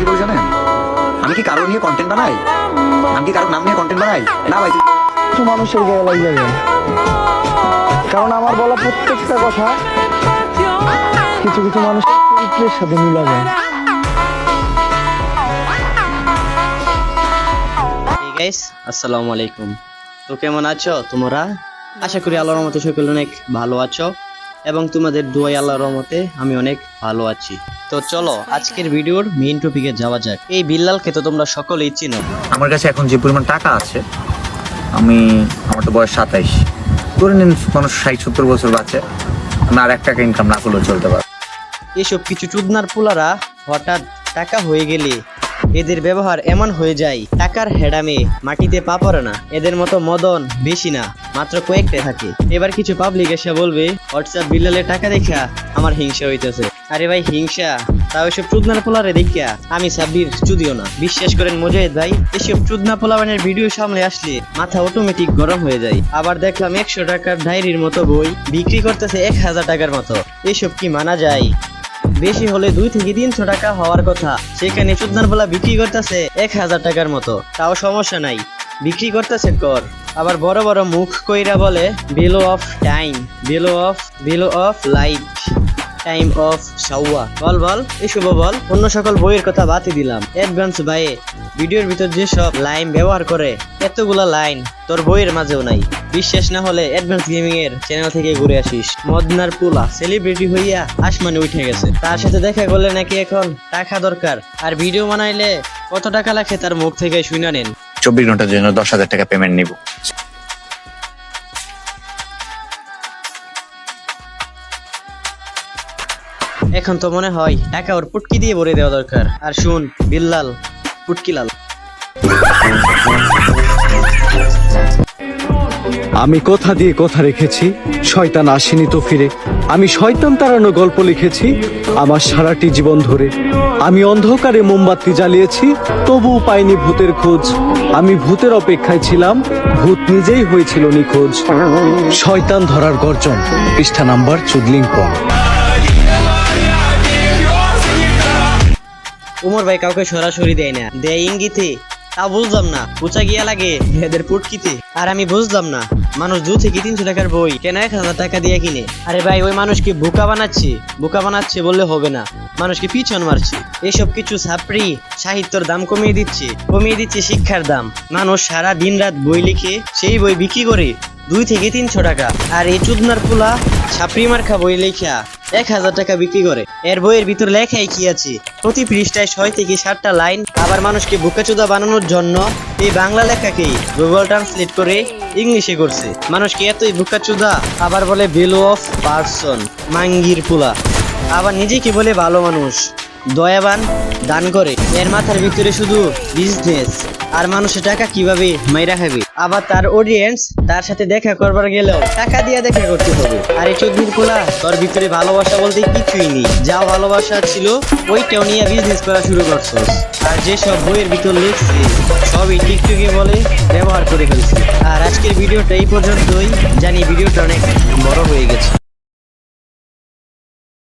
করি জানেন? আমি কি কারো নিয়ে কন্টেন্ট বানাই? আমি কি কারো নাম নিয়ে কন্টেন্ট বানাই? না ভাই। কিছু মানুষের গায়ে লাগে যাবে, কারণ আমার বলা প্রত্যেকটা কথা কিছু কিছু মানুষের চরিত্রের সাথে মিলাবে। গাইস, আসসালামু আলাইকুম। তো কেমন আছো তোমরা? আশা করি আল্লাহর রহমতে সকলে অনেক ভালো আছো এবং তোমাদের দোয়াই আল্লাহর রহমতে আমি অনেক ভালো আছি। তো চলো আজকের ভিডিওর মেইন টপিকে যাওয়া যাক। এই বিল্লালকে তো তোমরা সকলেই চিনো। আমার কাছে এখন যে পরিমাণ টাকা আছে, আমার তো বয়স 27, ধরে নিন মানুষ 60-70 বছর বাঁচে, আমি আর 1 টাকা ইনকাম না করলেও চলতে পারে। এসব কিছু চুদনার পোলারা হঠাৎ টাকা হয়ে গেলে এদের ব্যবহার এমন হয়ে যায়, টাকার হেডামে মাটিতে পা পড়ে না। এদের মতো মদন বেশি না, মাত্র কয়েকটা থাকে। এবার কিছু পাবলিক এসে বলবে হোয়াটসঅ্যাপ বিল্লালের টাকা দেখা আমার হিংসা হইতেছে। আরে ভাই, হিংসা তাও এসব চুদনার পোলারে দেখিয়া আমি সাব্বির চুদিও না। বিশ্বাস করেন মুজাহিদ ভাই, এসব চুদনা পোলাবানের ভিডিও সামনে আসলে মাথা অটোমেটিক গরম হয়ে যায়। আবার দেখলাম 100 টাকার ডায়েরির মতো বই বিক্রি করতেছে 1000 টাকার মতো। এসব কি মানা যায়? বেশি হলে 2 থেকে 300 টাকা হওয়ার কথা, সেখানে চুদনার পোলা বিক্রি করতেছে 1000 টাকার মতো। তাও সমস্যা নাই, বিক্রি করতেছে কর। আবার বড় বড় মুখ কইরা বলে value of time, value of life, time of সাওয়া। বল এসব বল। অন্য সকল বইয়ের কথা বাতি দিলাম, অ্যাডভান্স ভাই ভিডিওর ভিতর যে সব লাইন ব্যবহার করে, এতগুলা লাইন তোর বইয়ের মাঝেও নাই। বিশ্বাস না হলে অ্যাডভান্স গেমিং এর চ্যানেল থেকে ঘুরে আসিস। মদনার পোলা সেলিব্রিটি হইয়া আসমানে উঠে গেছে, তার সাথে দেখা করলে নাকি এখন টাকা দরকার, আর ভিডিও বানাইলে কত টাকা লাগে তার মুখ থেকে শুনে নেন। 24 ঘন্টার জন্য 10,000 টাকা পেমেন্ট নিব। এখন তো মনে হয় টাকা ওর পুটকি দিয়ে ভরে দেওয়া দরকার। আর শুন বিল্লাল, পুটকিলাল, আমি কথা দিয়ে কথা রেখেছি, শয়তান আসেনি তো ফিরে। আমি শয়তান তাড়ানো গল্প লিখেছি আমার সারাটি জীবন ধরে। আমি অন্ধকারে মোমবাতি জ্বালিয়েছি, তবুও পাইনি ভূতের খোঁজ। আমি ভূতের অপেক্ষায় ছিলাম, ভূত নিজেই হয়েছিল নিখোঁজ। শয়তান ধরার গর্জন, পৃষ্ঠা নাম্বার চুদলিংপং। উমর ভাই কাউকে সরাসরি দেয় না, দেয় ইঙ্গিতে। তা বুঝলাম না, পুচা গিয়া লাগে এদের পুটকিতে। আর আমি বুঝলাম না, মানুষ 2 থেকে 300 টাকার বই কেন 1000 টাকা দিয়ে কিনে? আরে ভাই, ওই মানুষকে বোকা বানাচ্ছে বললে হবে না, মানুষকে পিছন মারছে। এসব কিছু ছাপড়ি সাহিত্যর দাম কমিয়ে দিচ্ছে শিক্ষার দাম। মানুষ সারা দিন রাত বই লিখে সেই বই বিক্রি করে 2 থেকে 300 টাকা, আর এই চুদনার পোলা ছাপড়ি মার্কা বই লেখা 1000 টাকা বিক্রি করে। এর বইয়ের ভিতর লেখাই কি আছে? প্রতি পৃষ্ঠায় 6 থেকে 7টা লাইন। আবার মানুষকে বোকাচোদা বানানোর জন্য এই বাংলা লেখাকেই গুগল ট্রান্সলেট করে ইংলিশে করছে। মানুষকে এতই বোকাচোদা, আবার বলে ভ্যালু অফ পারসন, মাঙ্গির পোলা। আবার নিজেকে বলে ভালো মানুষ, দয়াবান, দান করে। এর মাথার ভিতরে শুধু বিজনেস আর মানুষের টাকা কিভাবে মাইরা খাবে। আবার তার অডিয়েন্স তার সাথে দেখা করবার গেলেও টাকা দিয়ে দেখা করতে হবে। আর এই চোদ্দিন পোলা, তোর ভিতরে ভালোবাসা বলতে কিছুই নেই। যা ভালোবাসা ছিল ওইটাও নিয়ে বিজনেস করা শুরু করছস। আর যেসব বইয়ের ভিতর লিখছে সবই টিকটকে বলে ব্যবহার করে ফেলছে। আর আজকের ভিডিওটা এই পর্যন্তই। জানি ভিডিওটা অনেক বড় হয়ে গেছে।